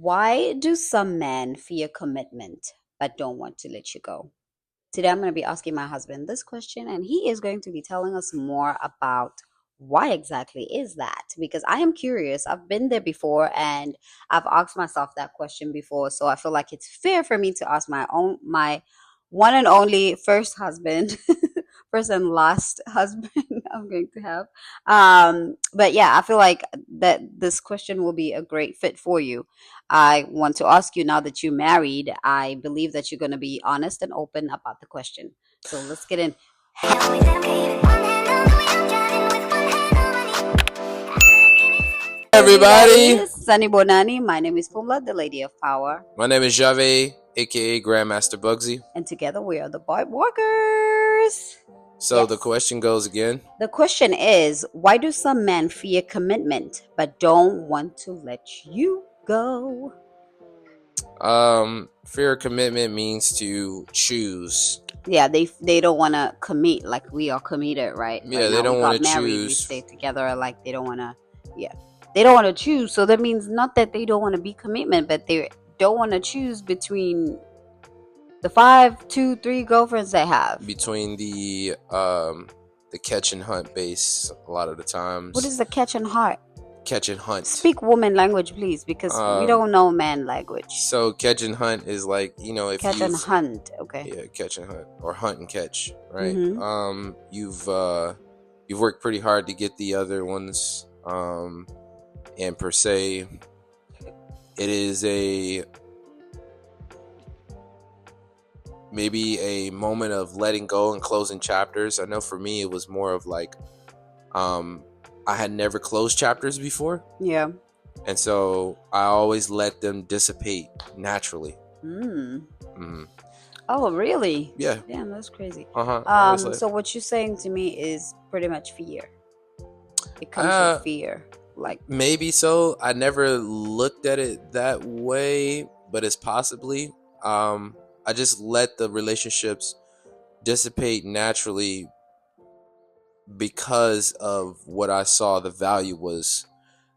Why do some men fear commitment but don't want to let you go? Today, I'm going to be asking my husband this question, and he is going to be telling us more about why exactly is that. Because I am curious. I've been there before, and I've asked myself that question before. So I feel like it's fair for me to ask my one and only first husband, first and last husband I'm going to have. But yeah, I feel like that this question will be a great fit for you. I want to ask you, now that you're married, I believe that you're going to be honest and open about the question. So let's get in. Everybody. Everybody, Sunny Bonani. My name is Pumla, the Lady of Power. My name is Jave, aka Grandmaster Bugsy. And together we are the Boy Walkers. So the Yes. question goes again. The question is, why do some men fear commitment but don't want to let you go? Fear of commitment means to choose. Yeah, they don't want to commit like we are committed, right? Yeah, Right they now we don't want got to married, we choose. stay together. Like they don't want to, yeah, they don't want to choose. So that means not that they don't want to be commitment, but they don't want to choose between the 5, 2, 3 girlfriends they have. Between the catch and hunt base a lot of the times. What is the catch and hunt? Catch and hunt. Speak woman language, please, because we don't know man language. So catch and hunt is like, if catch and hunt, okay. Yeah, catch and hunt, or hunt and catch, right? Mhm. You've worked pretty hard to get the other ones, and per se, it is maybe a moment of letting go and closing chapters. I know for me it was more of like, I had never closed chapters before. Yeah. And so I always let them dissipate naturally. Oh, really? Yeah. Damn, that's crazy. So what you're saying to me is pretty much fear. It comes with fear. Like maybe so. I never looked at it that way, but it's possibly. I just let the relationships dissipate naturally because of what I saw the value was.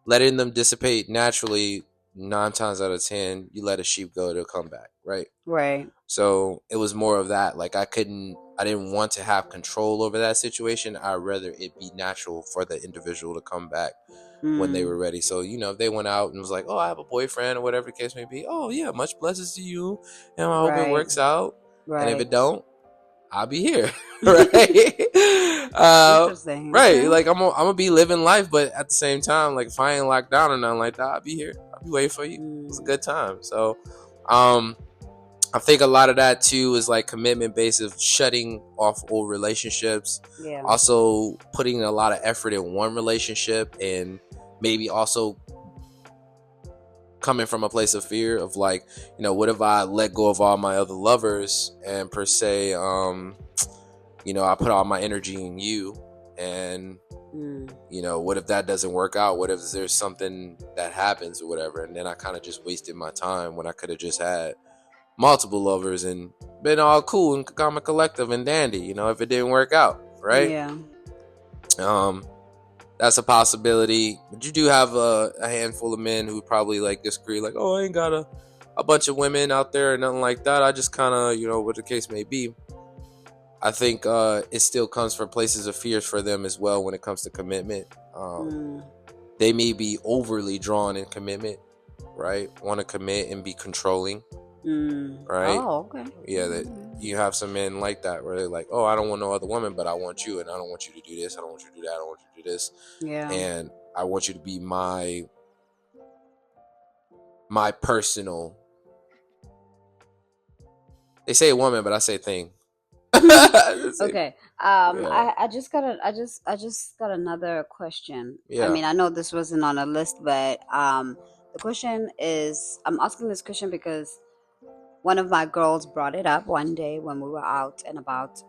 Letting them dissipate naturally, 9 times out of 10, you let a sheep go, they'll come back, right? Right. So it was more of that. Like I didn't want to have control over that situation. I'd rather it be natural for the individual to come back when they were ready. So, if they went out and was like, oh, I have a boyfriend or whatever the case may be. Oh yeah, much blessings to you. And I hope it works out. Right. And if it don't, I'll be here. Right. Interesting. Right. Okay. Like I'm gonna be living life, but at the same time, like if I ain't locked down or nothing like that, I'll be here. I'll be waiting for you. It's a good time. So I think a lot of that too is like commitment based of shutting off old relationships. Yeah. Also putting a lot of effort in one relationship, and maybe also coming from a place of fear of like, what if I let go of all my other lovers and per se, I put all my energy in you, and what if that doesn't work out? What if there's something that happens or whatever, and then I kind of just wasted my time when I could have just had multiple lovers and been all cool and calm and collective and dandy, if it didn't work out, right? Yeah. That's a possibility. But you do have a handful of men who probably like disagree, like, oh, I ain't got a bunch of women out there or nothing like that. I just kind of, what the case may be. I think it still comes from places of fears for them as well when it comes to commitment. They may be overly drawn in commitment, right? Want to commit and be controlling. Right. Oh, okay. Yeah, that you have some men like that where they're like, oh, I don't want no other woman, but I want you, and I don't want you to do this, I don't want you to do that, I don't want you to do this. Yeah. And I want you to be my personal. They say woman, but I say thing. Okay. Yeah. I just got another question. Yeah. I mean, I know this wasn't on a list, but the question is, I'm asking this question because one of my girls brought it up one day when we were out and about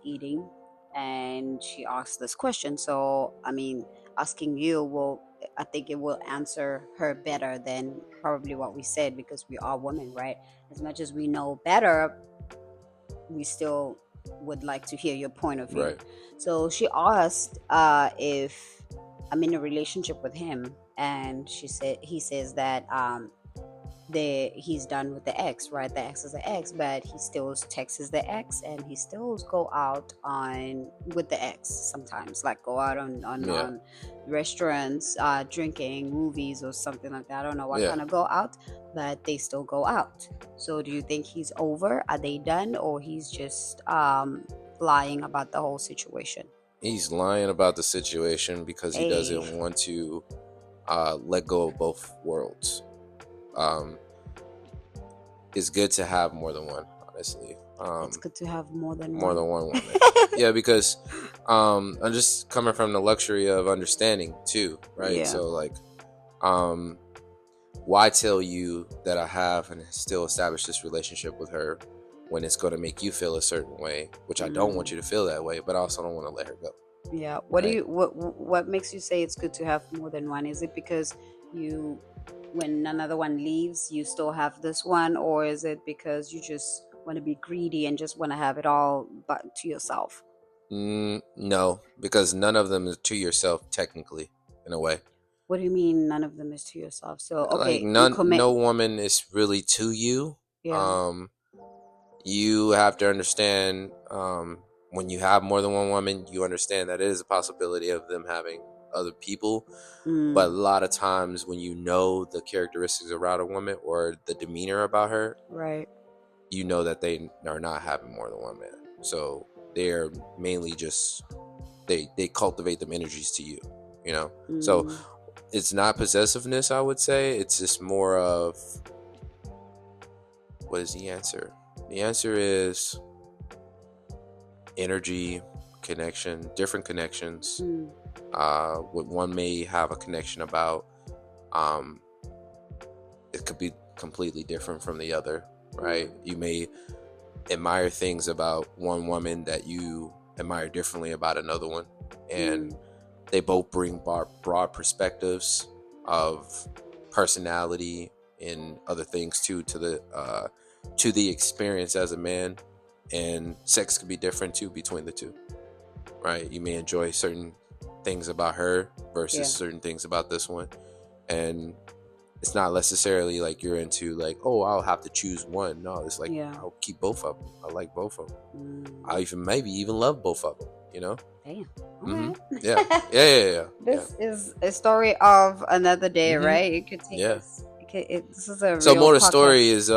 eating, and she asked this question. So, I mean, asking you I think it will answer her better than probably what we said, because we are women, right? As much as we know better, we still would like to hear your point of view. Right. So she asked if I'm in a relationship with him, and he says that he's done with the ex, right? The ex is the ex, but he still texts the ex, and he still go out on with the ex sometimes, like go out on restaurants, drinking, movies, or something like that. I don't know what kind of go out, but they still go out. So do you think he's over? Are they done, or he's just lying about the whole situation? He's lying about the situation because he doesn't want to let go of both worlds. It's good to have more than one, honestly. It's good to have more than one woman. Yeah, because I'm just coming from the luxury of understanding too, right? So like, why tell you that I have and still establish this relationship with her when it's going to make you feel a certain way, which I don't want you to feel that way, but I also don't want to let her go. Yeah. What do you what makes you say it's good to have more than one? Is it because you, when another one leaves, you still have this one, or is it because you just want to be greedy and just want to have it all but to yourself? No, because none of them is to yourself technically, in a way. What do you mean none of them is to yourself? So okay, like no woman is really to you. You have to understand, when you have more than one woman, you understand that it is a possibility of them having other people. But a lot of times when you know the characteristics around a woman or the demeanor about her, right, you know that they are not having more than one man. So they're mainly just they cultivate them energies to you, you know. So it's not possessiveness, I would say. It's just more of, what is the answer? The answer is energy, connection, different connections. What one may have a connection about, it could be completely different from the other, right? You may admire things about one woman that you admire differently about another one, and they both bring broad perspectives of personality and other things too to the experience as a man. And sex could be different too between the two, right? You may enjoy certain things about her versus certain things about this one, and it's not necessarily like you're into like, oh, I'll have to choose one. No, it's like, I'll keep both of them. I like both of them. I maybe even love both of them, you know. Damn. Yeah. This is a story of another day, right? It could take us. This is a so real more the podcast. story is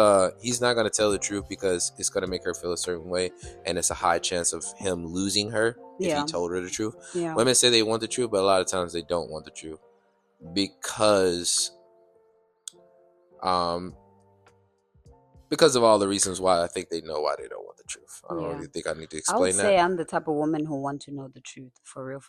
he's not going to tell the truth because it's going to make her feel a certain way, and it's a high chance of him losing her if he told her the truth. Women say they want the truth, but a lot of times they don't want the truth because of all the reasons why. I think they know why they don't want the truth. I don't really think I need to explain that. I would say I'm the type of woman who want to know the truth, for real.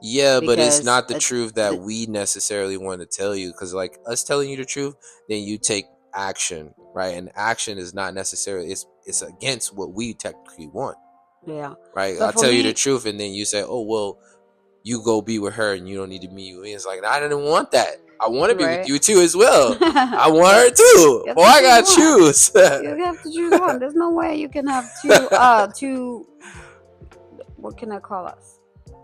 Yeah, because, but it's not the truth that we necessarily want to tell you, because like us telling you the truth, then you take action, right? And action is not necessarily, it's against what we technically want. Yeah. Right. So I tell you the truth, and then you say, oh well, you go be with her and you don't need to meet me. It's like, I didn't want that. I want to be with you too as well. I want her too. Well, I gotta choose. You have to choose one. There's no way you can have two. What can I call us?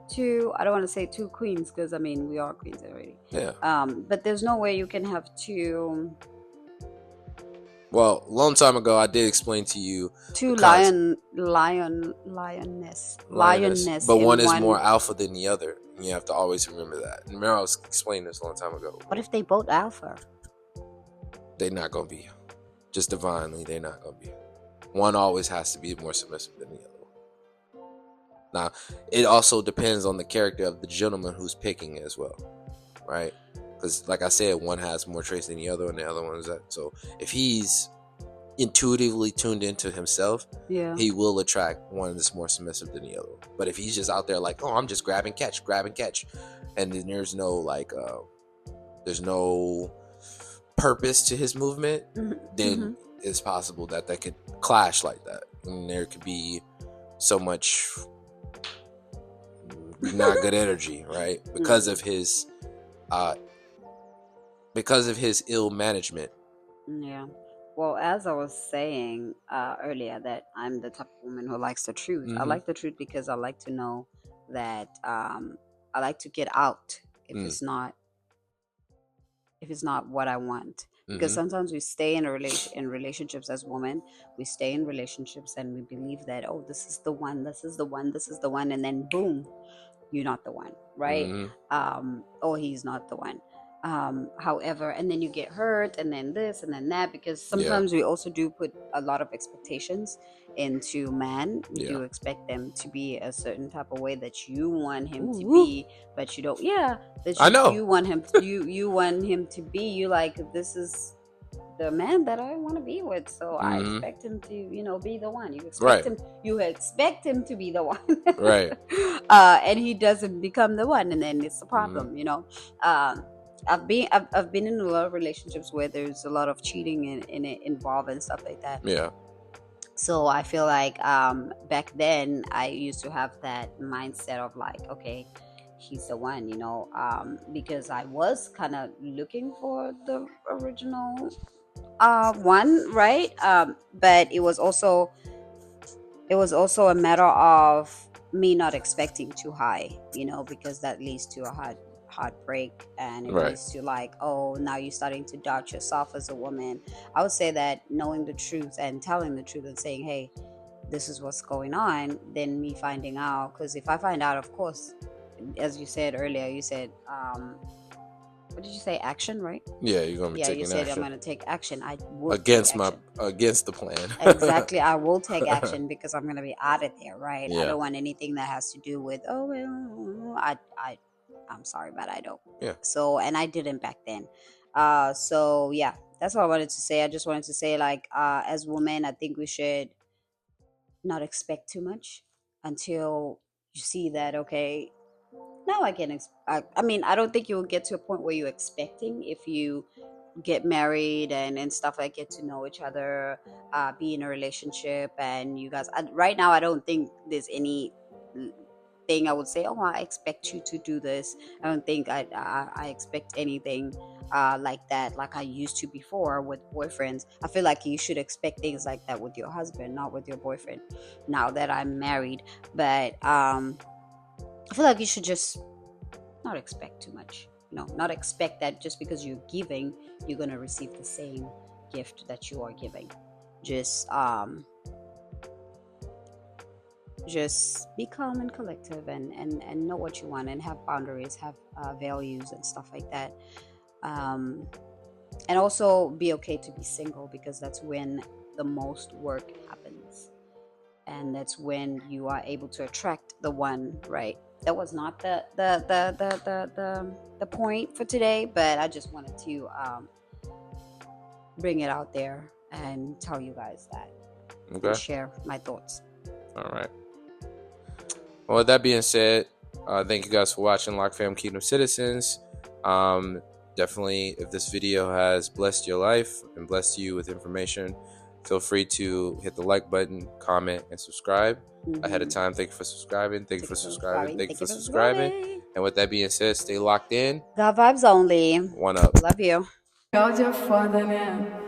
Two. I don't want to say two queens, because I mean we are queens already. Yeah. But there's no way you can have two. Well, a long time ago, I did explain to you two lioness. But one is more alpha than the other. And you have to always remember that. And remember, I was explaining this a long time ago. What if they both alpha? They're not gonna be. Just divinely, they're not gonna be. One always has to be more submissive than the other. Now, it also depends on the character of the gentleman who's picking as well, right? Because, like I said, one has more traits than the other, and the other one is that. So, if he's intuitively tuned into himself, he will attract one that's more submissive than the other. But if he's just out there like, oh, I'm just grab and catch, and then there's no like, there's no purpose to his movement, then it's possible that could clash like that, and there could be so much not good energy, right? Because of his ill management. Yeah. Well, as I was saying earlier, that I'm the type of woman who likes the truth. I like the truth because I like to know that I like to get out if it's not what I want. Because sometimes we stay in relationships as women. We stay in relationships and we believe that, oh, this is the one, this is the one, this is the one, and then boom, you're not the one, right? Or he's not the one. However, and then you get hurt, and then this and then that, because sometimes we also do put a lot of expectations into man. You do expect them to be a certain type of way that you want him to be, but you don't. I know. You want him. You want him to be. You like, this is the man that I want to be with, so I expect him to, be the one. You expect him. You expect him to be the one, right? And he doesn't become the one, and then it's a problem. I've been in a lot of relationships where there's a lot of cheating in it involved and stuff like that. Yeah. So I feel like back then I used to have that mindset of like, okay, he's the one, because I was kind of looking for the original one, right? But it was also a matter of me not expecting too high, because that leads to a heartbreak, and it leads to like, oh, now you're starting to doubt yourself as a woman. I would say that knowing the truth and telling the truth and saying, hey, this is what's going on, then me finding out. Because if I find out, of course, as you said earlier, you said what did you say, action, right? Yeah, you're gonna be taking action. Yeah, you said I'm gonna take action. I will against the plan. Exactly. I will take action because I'm gonna be out of there, right? Yeah. I don't want anything that has to do with, oh well, I'm sorry, but I don't. Yeah. So, and I didn't back then. So yeah, that's what I wanted to say. I just wanted to say, like, as women, I think we should not expect too much until you see that, okay, now I can I mean, I don't think you'll get to a point where you're expecting if you get married and stuff, like get to know each other, be in a relationship, and you guys, right now I don't think there's any thing I would say, oh, I expect you to do this. I don't think I expect anything like that, like I used to before with boyfriends. I feel like you should expect things like that with your husband, not with your boyfriend, now that I'm married. But I feel like you should just not expect too much. Not expect that just because you're giving, you're going to receive the same gift that you are giving. Just be calm and collective, and know what you want, and have boundaries, have values and stuff like that. And also be okay to be single, because that's when the most work happens, and that's when you are able to attract the one, right? That was not the point for today, but I just wanted to bring it out there and tell you guys that. Okay. And share my thoughts. All right. Well, with that being said, thank you guys for watching Lock Fam Kingdom Citizens. Definitely, if this video has blessed your life and blessed you with information, feel free to hit the like button, comment, and subscribe ahead of time. Thank you for subscribing. Thank you for subscribing. Thank you for subscribing. And with that being said, stay locked in. God vibes only. One up. Love you. God, you're further now.